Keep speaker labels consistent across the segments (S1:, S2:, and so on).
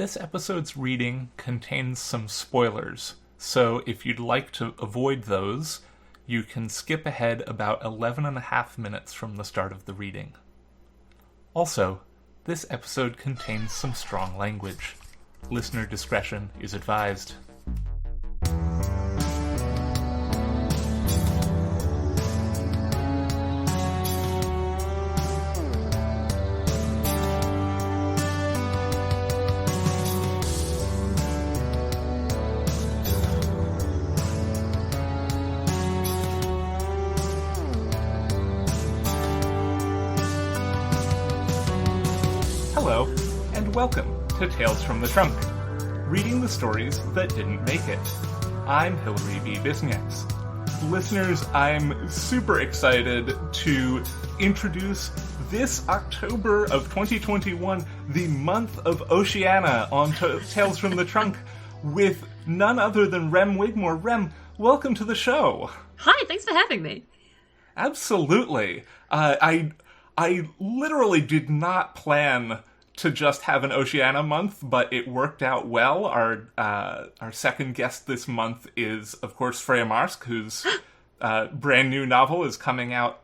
S1: This episode's reading contains some spoilers, so if you'd like to avoid those, you can skip ahead about 11 and a half minutes from the start of the reading. Also, this episode contains some strong language. Listener discretion is advised. Hello, and welcome to Tales from the Trunk, reading the stories that didn't make it. I'm Hilary B. Bisniaks. Listeners, I'm super excited to introduce this October of 2021, the month of Oceana, on Tales from the Trunk, with none other than Rem Wigmore. Rem, welcome to the show.
S2: Hi, thanks for having me.
S1: Absolutely. I literally did not plan to just have an Oceana month, but it worked out well. Our second guest this month is, of course, Freya Marske, whose brand new novel is coming out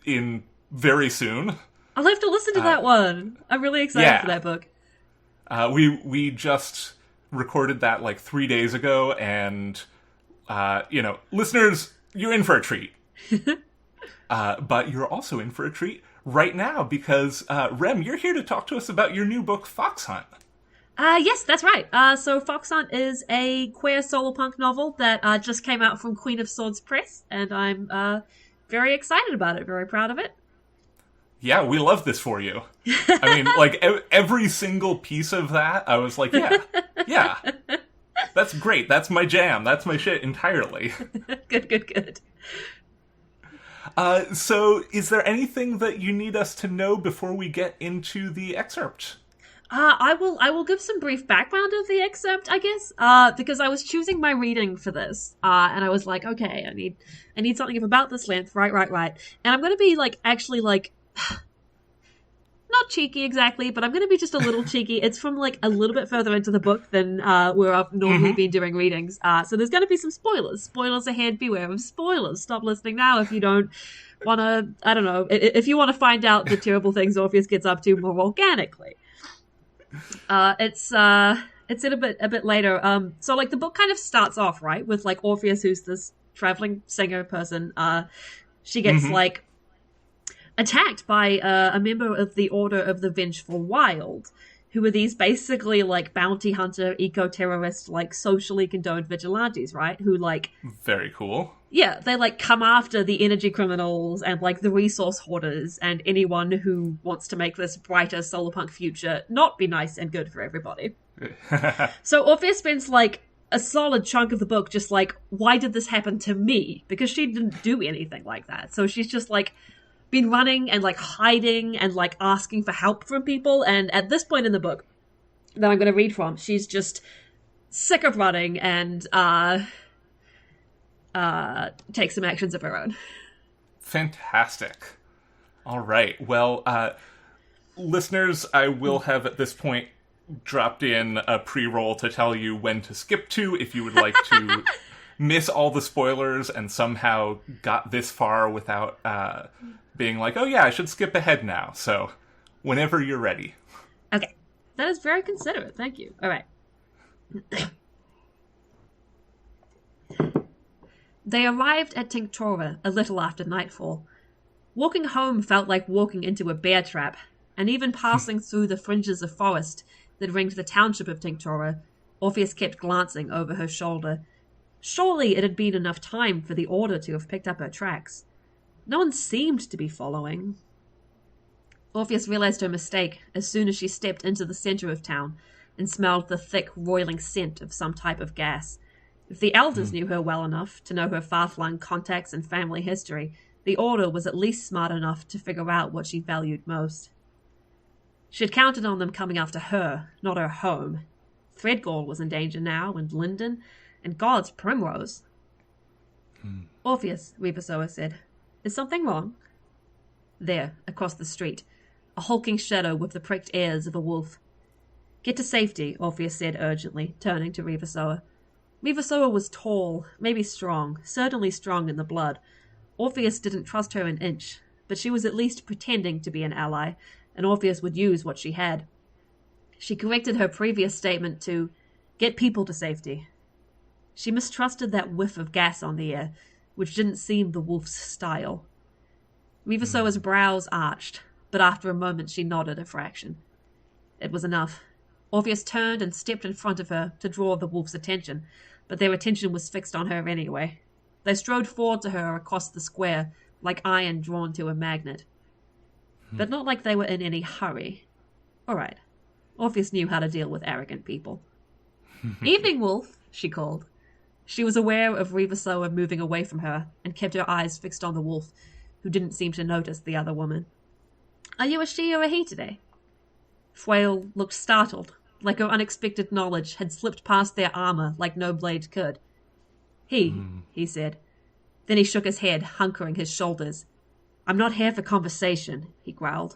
S1: in very soon.
S2: I'll have to listen to that one. I'm really excited for that book.
S1: We just recorded that like 3 days ago, and listeners, you're in for a treat. But you're also in for a treat right now, because, Rem, you're here to talk to us about your new book, Foxhunt.
S2: Yes, that's right. So Foxhunt is a queer solarpunk novel that just came out from Queen of Swords Press, and I'm very excited about it, very proud of it.
S1: Yeah, we love this for you. I mean, like, every single piece of that, I was like, yeah. That's great. That's my jam. That's my shit entirely.
S2: Good.
S1: So, is there anything that you need us to know before we get into the excerpt?
S2: I will give some brief background of the excerpt, I guess, because I was choosing my reading for this, and I was like, okay, I need something of about this length, right, and I'm going to be, actually, not cheeky exactly, but I'm going to be just a little cheeky. It's from, a little bit further into the book than where I've normally been doing readings, so there's going to be some spoilers. Spoilers ahead, beware of spoilers. Stop listening now if you don't want to, I don't know, if you want to find out the terrible things Orpheus gets up to more organically. It's in a bit later. So the book kind of starts off, right, with Orpheus, who's this traveling singer person. She gets attacked by a member of the Order of the Vengeful Wild, who are these basically bounty hunter, eco-terrorist, socially condoned vigilantes, right? Who
S1: very cool.
S2: Yeah, they come after the energy criminals and the resource hoarders and anyone who wants to make this brighter solarpunk future not be nice and good for everybody. So Orpheus spends a solid chunk of the book just why did this happen to me? Because she didn't do anything like that. So she's just been running and hiding and asking for help from people, and at this point in the book that I'm going to read from, she's just sick of running and take some actions of her own.
S1: Fantastic. All right. Well, listeners, I will have at this point dropped in a pre-roll to tell you when to skip to if you would like to miss all the spoilers and somehow got this far without being oh yeah, I should skip ahead now. So whenever you're ready.
S2: Okay. That is very considerate. Thank you. All right. They arrived at Tinctora a little after nightfall. Walking home felt like walking into a bear trap, and even passing through the fringes of forest that ringed the township of Tinctora, Orpheus kept glancing over her shoulder. Surely it had been enough time for the Order to have picked up her tracks. No one seemed to be following. Orpheus realized her mistake as soon as she stepped into the center of town and smelled the thick, roiling scent of some type of gas. If the elders knew her well enough to know her far-flung contacts and family history, the Order was at least smart enough to figure out what she valued most. She had counted on them coming after her, not her home. Threadgall was in danger now, and Linden, and God's Primrose. Orpheus, Reapersoa said, is something wrong? There, across the street, a hulking shadow with the pricked ears of a wolf. Get to safety, Orpheus said urgently, turning to Rivassoa. Rivassoa was tall, maybe strong, certainly strong in the blood. Orpheus didn't trust her an inch, but she was at least pretending to be an ally, and Orpheus would use what she had. She corrected her previous statement to get people to safety. She mistrusted that whiff of gas on the air, which didn't seem the wolf's style. Rivassoa's brows arched, but after a moment she nodded a fraction. It was enough. Orpheus turned and stepped in front of her to draw the wolf's attention, but their attention was fixed on her anyway. They strode forward to her across the square, like iron drawn to a magnet. But not like they were in any hurry. All right. Orpheus knew how to deal with arrogant people. Evening, wolf, she called. She was aware of Rivassoa moving away from her and kept her eyes fixed on the wolf, who didn't seem to notice the other woman. Are you a she or a he today? Fwale looked startled, like her unexpected knowledge had slipped past their armor like no blade could. He said. Then he shook his head, hunkering his shoulders. I'm not here for conversation, he growled.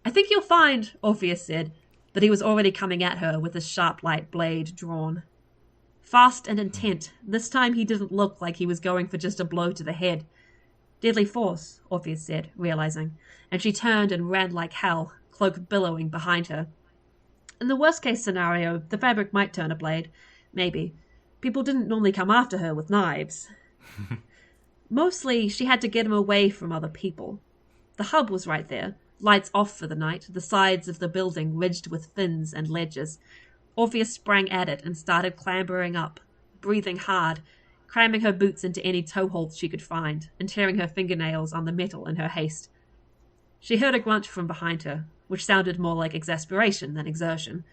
S2: I think you'll find, Orpheus said, but he was already coming at her with his sharp light blade drawn. Fast and intent, this time he didn't look like he was going for just a blow to the head. Deadly force, Orpheus said, realizing, and she turned and ran like hell, cloak billowing behind her. In the worst-case scenario, the fabric might turn a blade. Maybe. People didn't normally come after her with knives. Mostly, she had to get him away from other people. The hub was right there, lights off for the night, the sides of the building ridged with fins and ledges. Orpheus sprang at it and started clambering up, breathing hard, cramming her boots into any toeholds she could find, and tearing her fingernails on the metal in her haste. She heard a grunt from behind her, which sounded more like exasperation than exertion.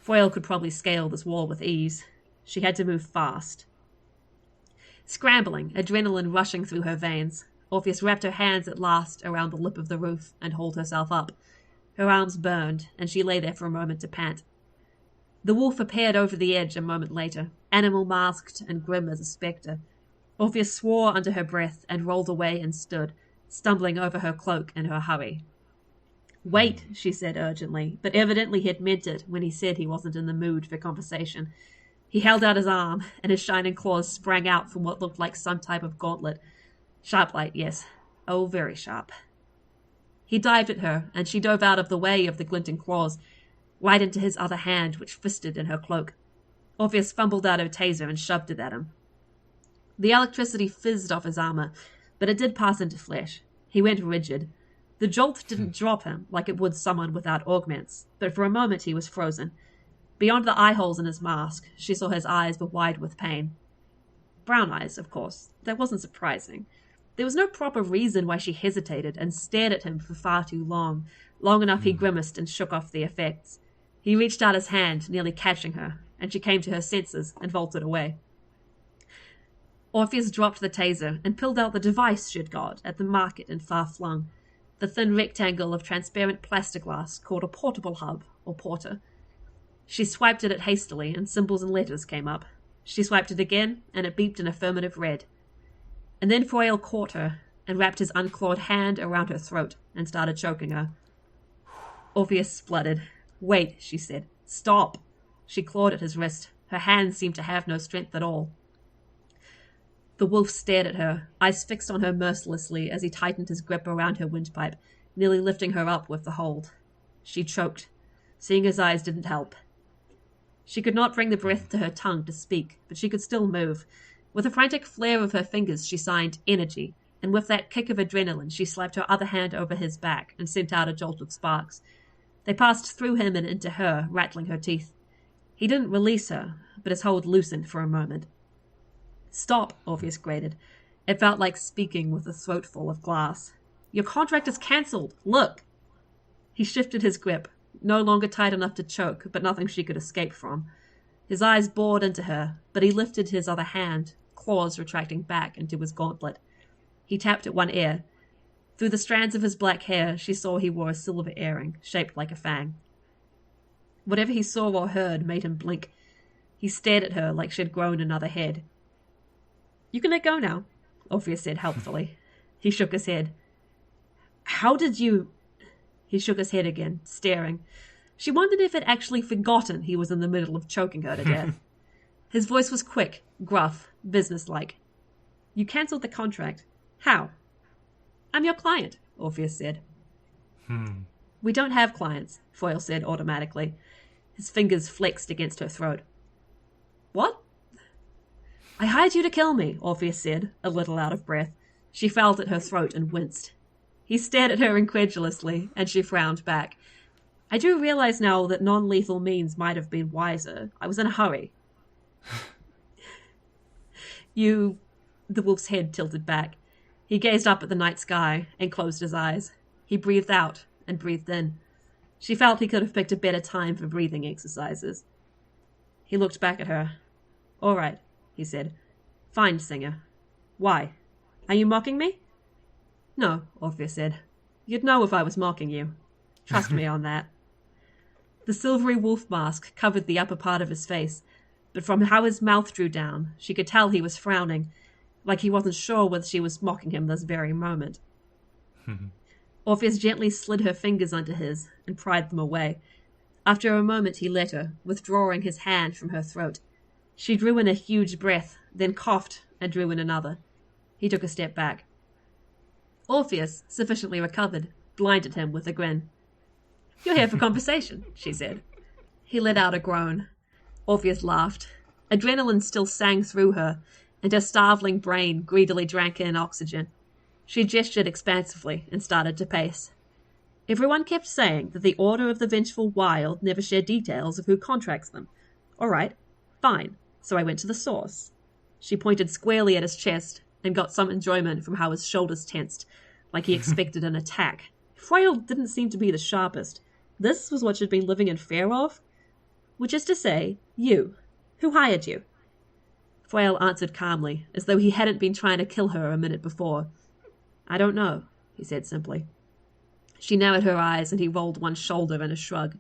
S2: Fwale could probably scale this wall with ease. She had to move fast. Scrambling, adrenaline rushing through her veins, Orpheus wrapped her hands at last around the lip of the roof and hauled herself up. Her arms burned, and she lay there for a moment to pant. The wolf appeared over the edge a moment later, animal-masked and grim as a spectre. Orpheus swore under her breath and rolled away and stood, stumbling over her cloak in her hurry. Wait, she said urgently, but evidently he'd meant it when he said he wasn't in the mood for conversation. He held out his arm, and his shining claws sprang out from what looked like some type of gauntlet. Sharp light, yes. Oh, very sharp. He dived at her, and she dove out of the way of the glinting claws, right into his other hand, which fisted in her cloak. Orpheus fumbled out her taser and shoved it at him. The electricity fizzed off his armor, but it did pass into flesh. He went rigid. The jolt didn't drop him like it would someone without augments, but for a moment he was frozen. Beyond the eye holes in his mask, she saw his eyes were wide with pain. Brown eyes, of course. That wasn't surprising. There was no proper reason why she hesitated and stared at him for far too long, long enough he grimaced and shook off the effects. He reached out his hand, nearly catching her, and she came to her senses and vaulted away. Orpheus dropped the taser and pulled out the device she'd got at the market in Far Flung, the thin rectangle of transparent plastiglass called a portable hub, or porter. She swiped at it hastily, and symbols and letters came up. She swiped it again, and it beeped an affirmative red. And then Fwale caught her, and wrapped his unclawed hand around her throat, and started choking her. Orpheus spluttered. Wait, she said. Stop. She clawed at his wrist. Her hands seemed to have no strength at all. The wolf stared at her, eyes fixed on her mercilessly as he tightened his grip around her windpipe, nearly lifting her up with the hold. She choked. Seeing his eyes didn't help. She could not bring the breath to her tongue to speak, but she could still move. With a frantic flare of her fingers, she signed energy, and with that kick of adrenaline, she slapped her other hand over his back and sent out a jolt of sparks. They passed through him and into her, rattling her teeth. He didn't release her, but his hold loosened for a moment. Stop, Orpheus grated. It felt like speaking with a throat full of glass. Your contract is cancelled. Look! He shifted his grip, no longer tight enough to choke, but nothing she could escape from. His eyes bored into her, but he lifted his other hand, claws retracting back into his gauntlet. He tapped at one ear. Through the strands of his black hair, she saw he wore a silver earring, shaped like a fang. Whatever he saw or heard made him blink. He stared at her like she'd grown another head. You can let go now, Orpheus said helpfully. He shook his head. How did you... He shook his head again, staring. She wondered if he'd actually forgotten he was in the middle of choking her to death. His voice was quick, gruff, businesslike. You cancelled the contract. How? I'm your client, Orpheus said. We don't have clients, Foyle said automatically. His fingers flexed against her throat. What? I hired you to kill me, Orpheus said, a little out of breath. She felt at her throat and winced. He stared at her incredulously, and she frowned back. I do realize now that non-lethal means might have been wiser. I was in a hurry. The wolf's head tilted back. He gazed up at the night sky and closed his eyes. He breathed out and breathed in. She felt he could have picked a better time for breathing exercises. He looked back at her. All right, he said. Fine, Singer. Why? Are you mocking me? No, Orpheus said. You'd know if I was mocking you. Trust me on that. The silvery wolf mask covered the upper part of his face, but from how his mouth drew down, she could tell he was frowning, like he wasn't sure whether she was mocking him this very moment. Orpheus gently slid her fingers under his and pried them away. After a moment he let her, withdrawing his hand from her throat. She drew in a huge breath, then coughed and drew in another. He took a step back. Orpheus, sufficiently recovered, blinded him with a grin. You're here for conversation, she said. He let out a groan. Orpheus laughed. Adrenaline still sang through her, and her starveling brain greedily drank in oxygen. She gestured expansively and started to pace. Everyone kept saying that the Order of the Vengeful Wild never share details of who contracts them. All right, fine. So I went to the source. She pointed squarely at his chest and got some enjoyment from how his shoulders tensed, like he expected an attack. Foyle didn't seem to be the sharpest. This was what she'd been living in fear of? Which is to say, you. Who hired you? Foyle answered calmly, as though he hadn't been trying to kill her a minute before. I don't know, he said simply. She narrowed her eyes and he rolled one shoulder in a shrug.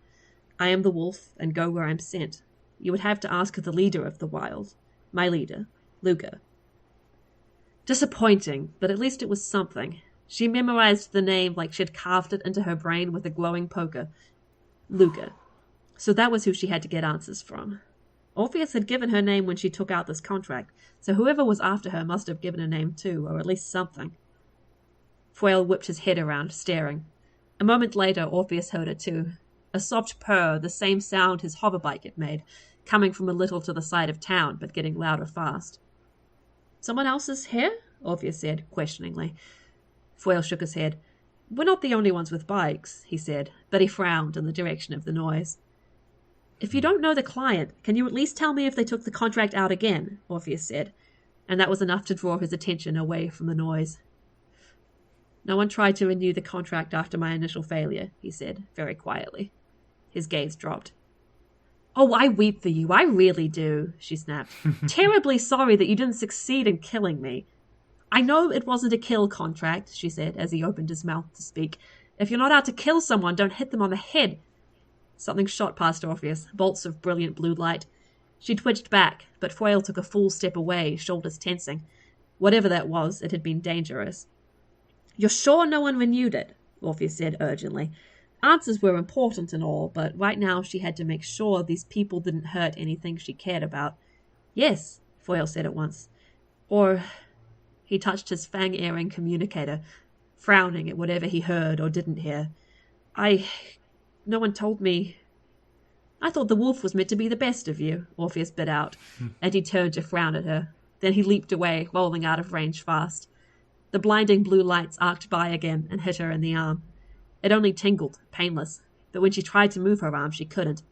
S2: I am the wolf and go where I'm sent. You would have to ask the leader of the wild. My leader, Luca. Disappointing, but at least it was something. She memorized the name like she'd carved it into her brain with a glowing poker. Luca. So that was who she had to get answers from. Orpheus had given her name when she took out this contract, so whoever was after her must have given a name too, or at least something. Foyle whipped his head around, staring. A moment later, Orpheus heard it too. A soft purr, the same sound his hoverbike had made, coming from a little to the side of town, but getting louder fast. Someone else is here? Orpheus said, questioningly. Foyle shook his head. We're not the only ones with bikes, he said, but he frowned in the direction of the noise. If you don't know the client, can you at least tell me if they took the contract out again? Orpheus said, and that was enough to draw his attention away from the noise. No one tried to renew the contract after my initial failure, he said, very quietly. His gaze dropped. Oh, I weep for you, I really do, she snapped. Terribly sorry that you didn't succeed in killing me. I know it wasn't a kill contract, she said, as he opened his mouth to speak. If you're not out to kill someone, don't hit them on the head. Something shot past Orpheus, bolts of brilliant blue light. She twitched back, but Foyle took a full step away, shoulders tensing. Whatever that was, it had been dangerous. You're sure no one renewed it? Orpheus said urgently. Answers were important and all, but right now she had to make sure these people didn't hurt anything she cared about. Yes, Foyle said at once. Or... He touched his fang-earring communicator, frowning at whatever he heard or didn't hear. No one told me. I thought the wolf was meant to be the best of you, Orpheus bit out, and he turned to frown at her. Then he leaped away, rolling out of range fast. The blinding blue lights arced by again and hit her in the arm. It only tingled, painless, but when she tried to move her arm, she couldn't.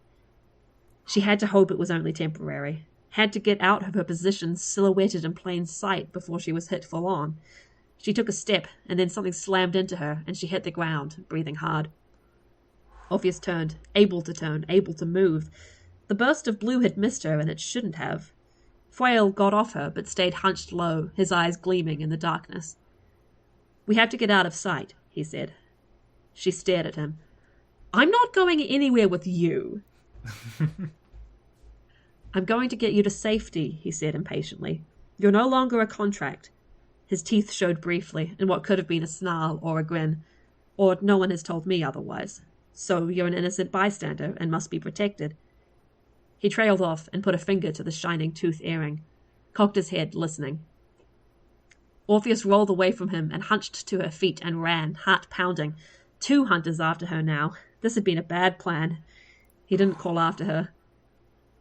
S2: She had to hope it was only temporary. Had to get out of her position silhouetted in plain sight before she was hit full on. She took a step, and then something slammed into her, and she hit the ground, breathing hard. Orpheus turned, able to move. The burst of blue had missed her, and it shouldn't have. Foyle got off her, but stayed hunched low, his eyes gleaming in the darkness. We have to get out of sight, he said. She stared at him. I'm not going anywhere with you. I'm going to get you to safety, he said impatiently. You're no longer a contract. His teeth showed briefly in what could have been a snarl or a grin. Or no one has told me otherwise. So you're an innocent bystander and must be protected. He trailed off and put a finger to the shining tooth earring, cocked his head, listening. Orpheus rolled away from him and hunched to her feet and ran, heart pounding. 2 hunters after her now. This had been a bad plan. He didn't call after her.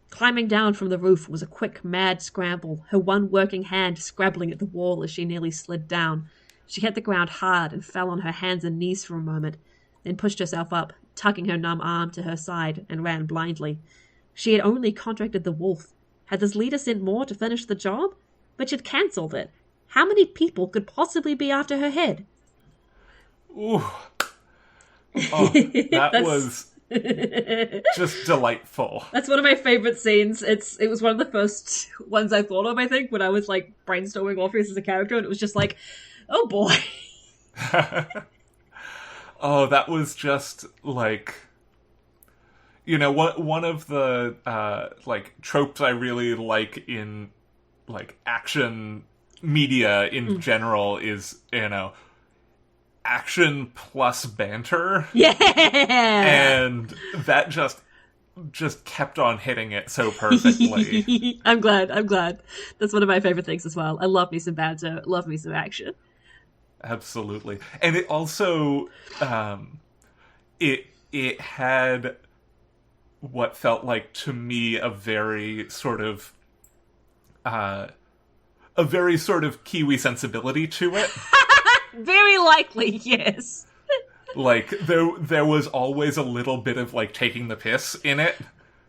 S2: Climbing down from the roof was a quick, mad scramble, her one working hand scrabbling at the wall as she nearly slid down. She hit the ground hard and fell on her hands and knees for a moment, then pushed herself up, tucking her numb arm to her side, and ran blindly. She had only contracted the wolf. Had this leader sent more to finish the job? But she'd cancelled it. How many people could possibly be after her head?
S1: Ooh. Oh, that was just delightful.
S2: That's one of my favorite scenes. It was one of the first ones I thought of, I think, when I was like brainstorming Orpheus as a character, and it was just like, oh boy.
S1: Oh, that was just like, you know, one of the like tropes I really like in like action media in general is, you know, action plus banter.
S2: Yeah.
S1: And that just kept on hitting it so perfectly.
S2: I'm glad. That's one of my favorite things as well. I love me some banter, love me some action.
S1: Absolutely. And it also it had what felt like to me a very sort of Kiwi sensibility to it.
S2: Very likely, yes.
S1: Like there was always a little bit of like taking the piss in it.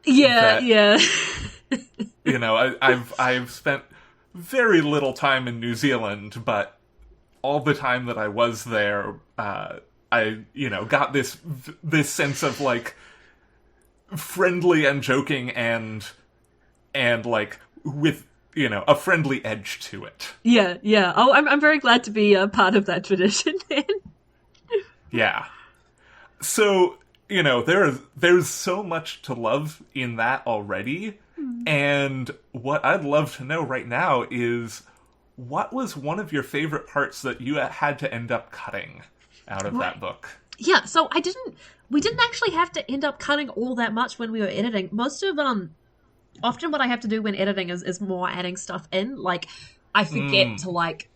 S2: Yeah, yeah.
S1: You know, I've spent very little time in New Zealand, but all the time that I was there, I, you know, got this sense of like friendly and joking and like with, you know, a friendly edge to it.
S2: Yeah, yeah. Oh, I'm very glad to be a part of that tradition, then.
S1: Yeah. So, you know, there's so much to love in that already. And what I'd love to know right now is, what was one of your favorite parts that you had to end up cutting out of that book?
S2: Yeah, so we didn't actually have to end up cutting all that much when we were editing. Most of, often what I have to do when editing is more adding stuff in. Like, I forget to, like,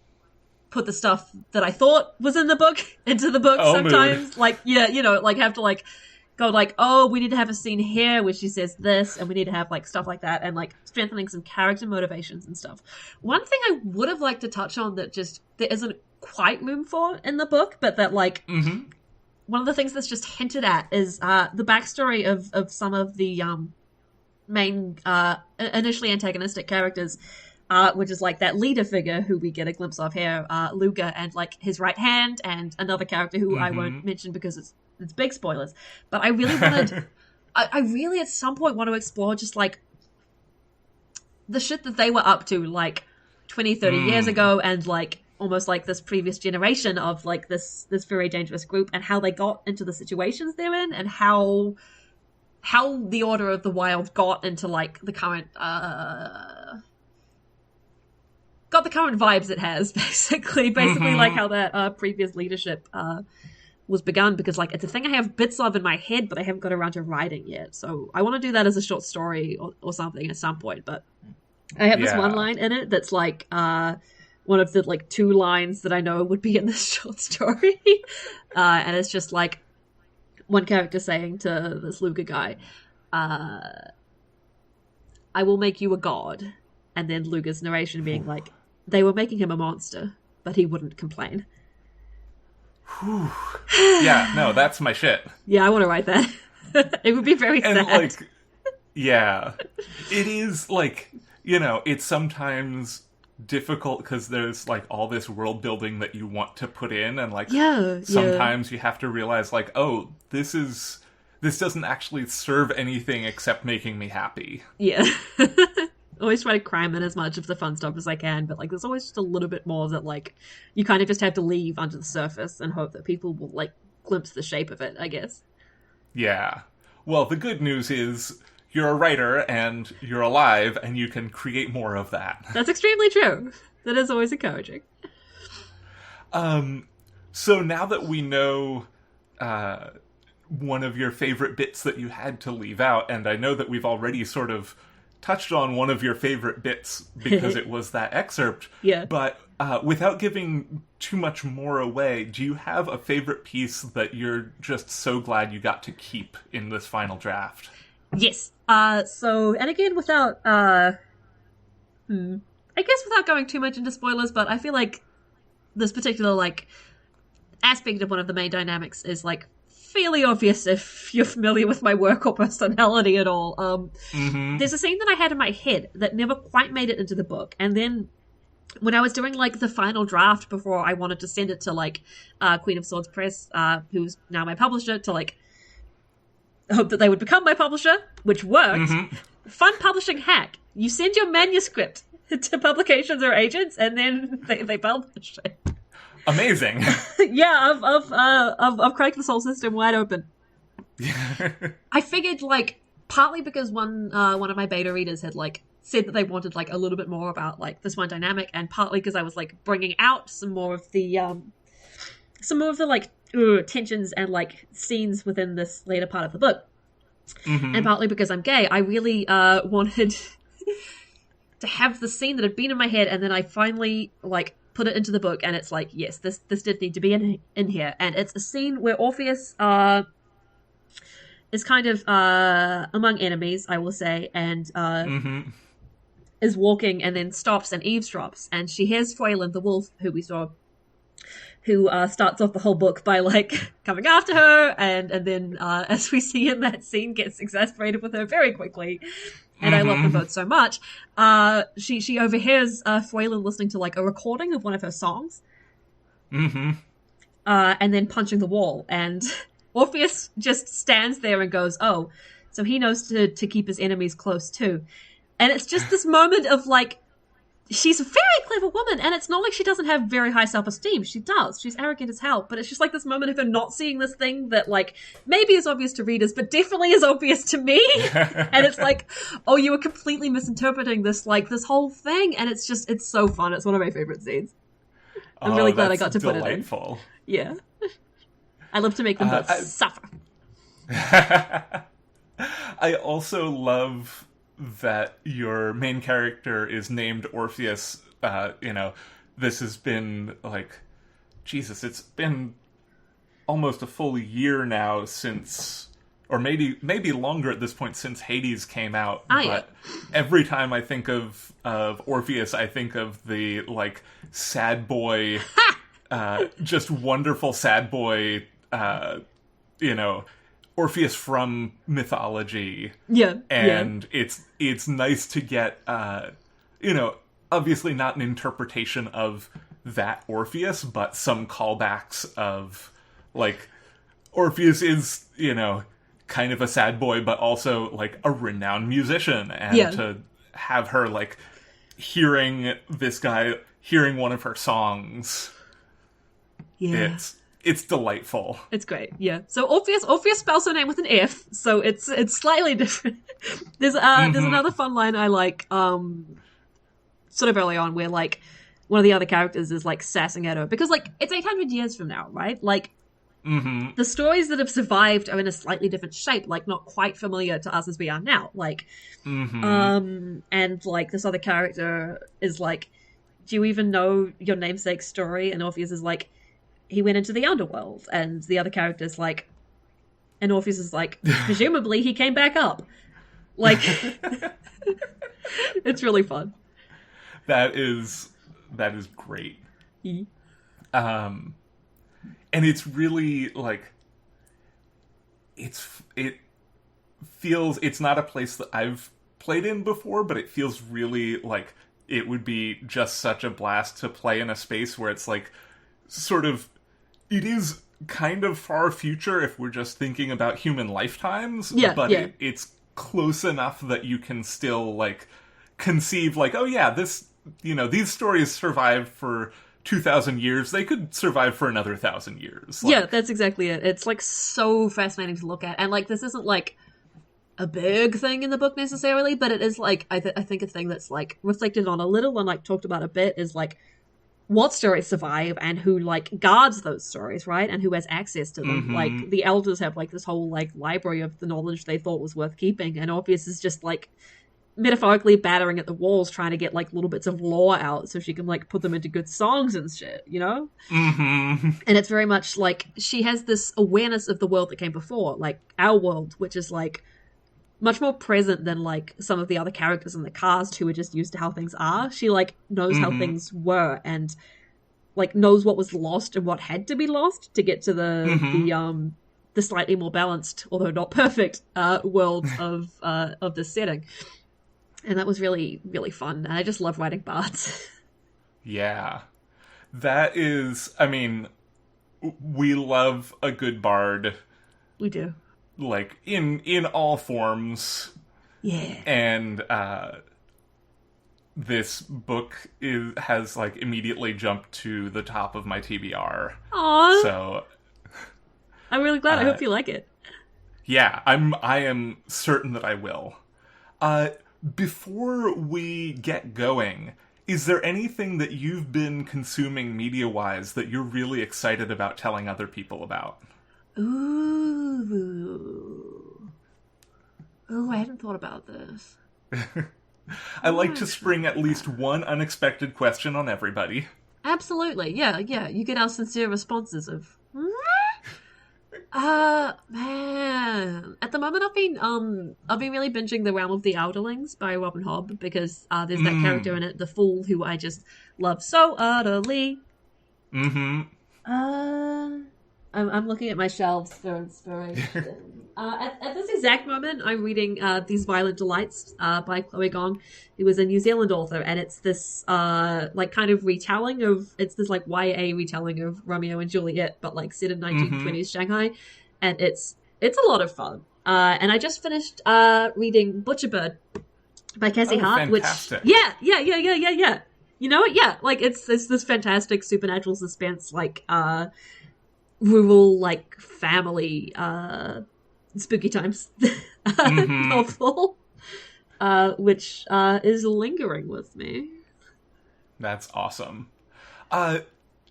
S2: put the stuff that I thought was in the book into the book sometimes. Mood. Like, yeah, you know, like, have to, like, go, like, oh, we need to have a scene here where she says this, and we need to have, like, stuff like that, and, like, strengthening some character motivations and stuff. One thing I would have liked to touch on that just there isn't quite room for in the book, but that, like, one of the things that's just hinted at is the backstory of some of the main initially antagonistic characters, which is like that leader figure who we get a glimpse of here, Luga, and like his right hand, and another character who I won't mention because it's big spoilers. But I really wanted, I really at some point want to explore just like the shit that they were up to like 20, 30 years ago, and like almost like this previous generation of like this very dangerous group, and how they got into the situations they're in, and how the Order of the Wild got into like the current vibes it has, basically like how that previous leadership was begun, because like it's a thing I have bits of in my head, but I haven't got around to writing yet. So I want to do that as a short story or something at some point. But I have this one line in it that's like one of the like 2 lines that I know would be in this short story, and it's just like one character saying to this Luga guy, I will make you a god. And then Luga's narration being like, they were making him a monster, but he wouldn't complain.
S1: Yeah, no, that's my shit.
S2: Yeah, I want to write that. It would be very sad.
S1: Like, yeah. It is, like, you know, it's sometimes difficult because there's like all this world building that you want to put in, and like sometimes you have to realize like, oh, this doesn't actually serve anything except making me happy. Yeah.
S2: Always try to cram in as much of the fun stuff as I can, but like there's always just a little bit more that like you kind of just have to leave under the surface and hope that people will like glimpse the shape of it, I guess.
S1: Yeah. Well, the good news is you're a writer and you're alive and you can create more of that.
S2: That's extremely true. That is always encouraging.
S1: So now that we know one of your favorite bits that you had to leave out, and I know that we've already sort of touched on one of your favorite bits because it was that excerpt.
S2: Yeah.
S1: But without giving too much more away, do you have a favorite piece that you're just so glad you got to keep in this final draft?
S2: Yes. And again, without, I guess without going too much into spoilers, but I feel like this particular, like, aspect of one of the main dynamics is, like, fairly obvious if you're familiar with my work or personality at all. There's a scene that I had in my head that never quite made it into the book, and then when I was doing, like, the final draft before I wanted to send it to, like, Queen of Swords Press, who's now my publisher, to, like, hope that they would become my publisher, which worked. Fun publishing hack. You send your manuscript to publications or agents, and then they publish it.
S1: Amazing.
S2: Yeah, I've cracked this whole system wide open. I figured, like, partly because one of my beta readers had, like, said that they wanted, like, a little bit more about, like, this one dynamic, and partly because I was, like, bringing out some more of the like, tensions and, like, scenes within this later part of the book. And partly because I'm gay, I really wanted to have the scene that had been in my head, and then I finally, like, put it into the book, and it's like, yes, this did need to be in here. And it's a scene where Orpheus is kind of among enemies, I will say, and is walking and then stops and eavesdrops, and she hears Freyland the wolf, who we saw, who starts off the whole book by, like, coming after her, and then, as we see in that scene, gets exasperated with her very quickly. And I love them both so much. She overhears Freyland listening to, like, a recording of one of her songs. And then punching the wall. And Orpheus just stands there and goes, oh, so he knows to keep his enemies close too. And it's just this moment of, like, she's a very clever woman, and it's not like she doesn't have very high self-esteem. She does. She's arrogant as hell. But it's just like this moment of her not seeing this thing that, like, maybe is obvious to readers, but definitely is obvious to me. And it's like, oh, you were completely misinterpreting this, like, this whole thing. And it's just, it's so fun. It's one of my favorite scenes. I'm really glad I got to put it in. Yeah. I love to make them both suffer.
S1: I also love that your main character is named Orpheus. This has been, like, Jesus, it's been almost a full year now since, or maybe longer at this point, since Hades came out. But every time I think of Orpheus, I think of the, like, sad boy, just wonderful sad boy, Orpheus from mythology.
S2: Yeah.
S1: And it's nice to get, obviously not an interpretation of that Orpheus, but some callbacks of, like, Orpheus is, kind of a sad boy, but also, like, a renowned musician. And to have her, like, hearing this guy, hearing one of her songs, it's delightful.
S2: It's great, yeah. So Orpheus spells her name with an F, so it's slightly different. There's another fun line I like, sort of early on, where, like, one of the other characters is, like, sassing at her. Because, like, it's 800 years from now, right? Like, the stories that have survived are in a slightly different shape, like, not quite familiar to us as we are now. Like, and, like, this other character is like, do you even know your namesake's story? And Orpheus is like, he went into the underworld. And the other character's like, and Orpheus is like, presumably he came back up. Like, it's really fun.
S1: That is great. And it's really, like, it feels, it's not a place that I've played in before, but it feels really like it would be just such a blast to play in a space where it's, like, sort of, it is kind of far future if we're just thinking about human lifetimes, but it's close enough that you can still, like, conceive, like, oh yeah, this, these stories survived for 2,000 years, they could survive for another 1,000 years. Like,
S2: yeah, that's exactly it. It's, like, so fascinating to look at. And, like, this isn't, like, a big thing in the book necessarily, but it is, like, I think a thing that's, like, reflected on a little and, like, talked about a bit is, like, what stories survive and who like guards those stories, right? And who has access to them. Like the elders have like this whole like library of the knowledge they thought was worth keeping, and Orpheus is just like metaphorically battering at the walls trying to get like little bits of lore out so she can like put them into good songs and shit, you know? And it's very much like she has this awareness of the world that came before, like our world, which is like much more present than like some of the other characters in the cast who are just used to how things are. She like knows how things were and like knows what was lost and what had to be lost to get to the slightly more balanced, although not perfect, world of this setting. And that was really, really fun. And I just love writing bards.
S1: Yeah. That is, I mean, we love a good bard.
S2: We do.
S1: Like, in all forms.
S2: Yeah.
S1: And this book has, like, immediately jumped to the top of my TBR.
S2: Aww.
S1: So...
S2: I'm really glad. I hope you like it.
S1: Yeah, I am certain that I will. Before we get going, is there anything that you've been consuming media-wise that you're really excited about telling other people about?
S2: Ooh, I hadn't thought about this.
S1: I like to spring at least one unexpected question on everybody.
S2: Absolutely, yeah. You get our sincere responses of... man. At the moment, I've been really binging The Realm of the Elderlings by Robin Hobb because there's that character in it, the fool, who I just love so utterly. I'm looking at my shelves for inspiration. At this exact moment, I'm reading These Violent Delights by Chloe Gong, who is a New Zealand author, and it's this like kind of retelling of, it's this like YA retelling of Romeo and Juliet, but like set in 1920s Shanghai, and it's a lot of fun. And I just finished reading Butcherbird by Cassie Hart,
S1: fantastic.
S2: Which yeah. You know what? Yeah, like it's this fantastic supernatural suspense, like rural like family spooky times novel, which is lingering with me.
S1: That's awesome.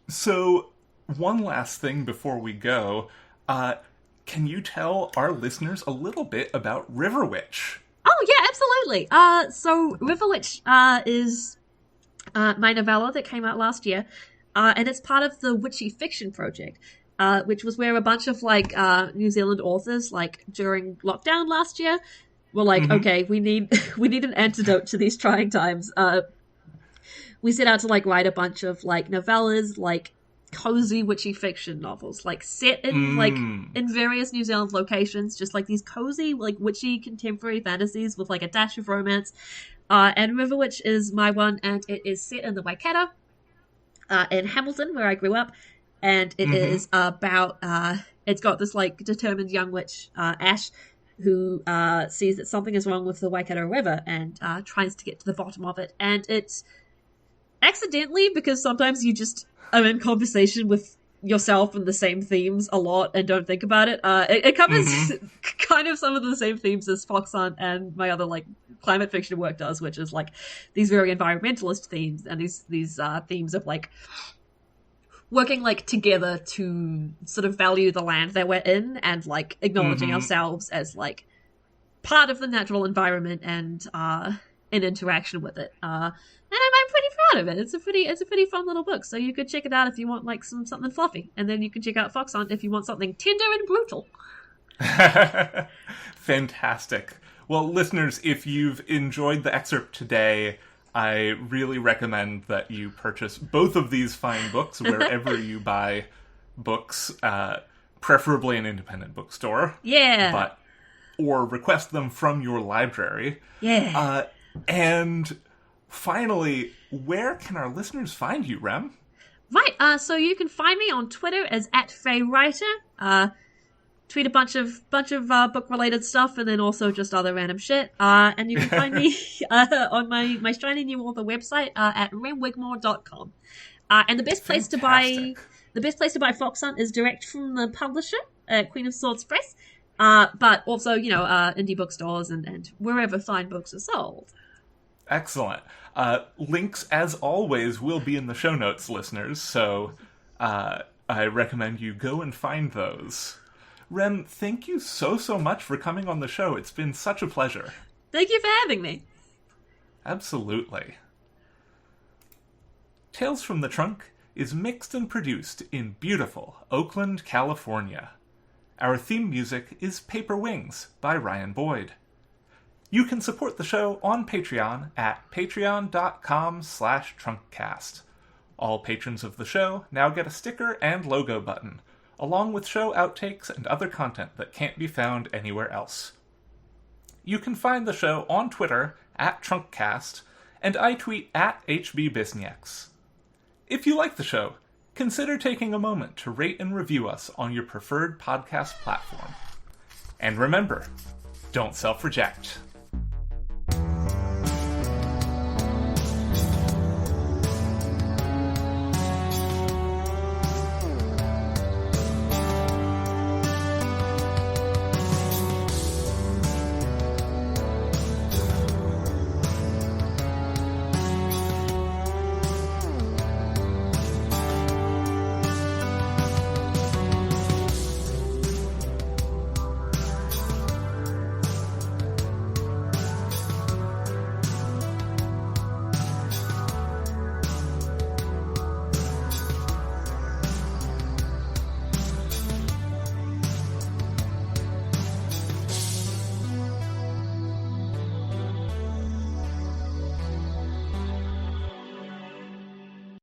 S1: So one last thing before we go, can you tell our listeners a little bit about Riverwitch?
S2: Oh yeah, absolutely. So Riverwitch is my novella that came out last year, and it's part of the Witchy Fiction project. Which was where a bunch of like New Zealand authors, like during lockdown last year, were like, okay, we need an antidote to these trying times. We set out to like write a bunch of like novellas, like cozy witchy fiction novels, like set in like in various New Zealand locations, just like these cozy like witchy contemporary fantasies with like a dash of romance. And Riverwitch is my one, and it is set in the Waikato, in Hamilton, where I grew up. And it is about, it's got this, like, determined young witch, Ash, who sees that something is wrong with the Waikato River and tries to get to the bottom of it. And it's accidentally, because sometimes you just are in conversation with yourself and the same themes a lot and don't think about it. It covers kind of some of the same themes as Foxhunt and my other, like, climate fiction work does, which is, like, these very environmentalist themes and these themes of, like, working like together to sort of value the land that we're in and like acknowledging ourselves as like part of the natural environment and in interaction with it. And I'm pretty proud of it. It's a pretty fun little book. So you could check it out if you want like something fluffy, and then you can check out Foxhunt if you want something tender and brutal.
S1: Fantastic. Well, listeners, if you've enjoyed the excerpt today, I really recommend that you purchase both of these fine books wherever you buy books, preferably an independent bookstore.
S2: Yeah.
S1: Or request them from your library.
S2: Yeah.
S1: And finally, where can our listeners find you, Rem?
S2: Right, so you can find me on Twitter as @FayWriter. Tweet a bunch of book-related stuff, and then also just other random shit. And you can find me on my shiny new author website at remwigmore.com. And the best place to buy Foxhunt is direct from the publisher, Queen of Swords Press. But also, indie bookstores and wherever fine books are sold.
S1: Excellent. Links, as always, will be in the show notes, listeners, so I recommend you go and find those. Rem, thank you so much for coming on the show. It's been such a pleasure.
S2: Thank you for having me.
S1: Absolutely. Tales from the Trunk is mixed and produced in beautiful Oakland, California. Our theme music is Paper Wings by Ryan Boyd. You can support the show on Patreon at patreon.com/trunkcast. All patrons of the show now get a sticker and logo button, along with show outtakes and other content that can't be found anywhere else. You can find the show on Twitter at Trunkcast, and I tweet at HBBisnieks. If you like the show, consider taking a moment to rate and review us on your preferred podcast platform. And remember, don't self-reject.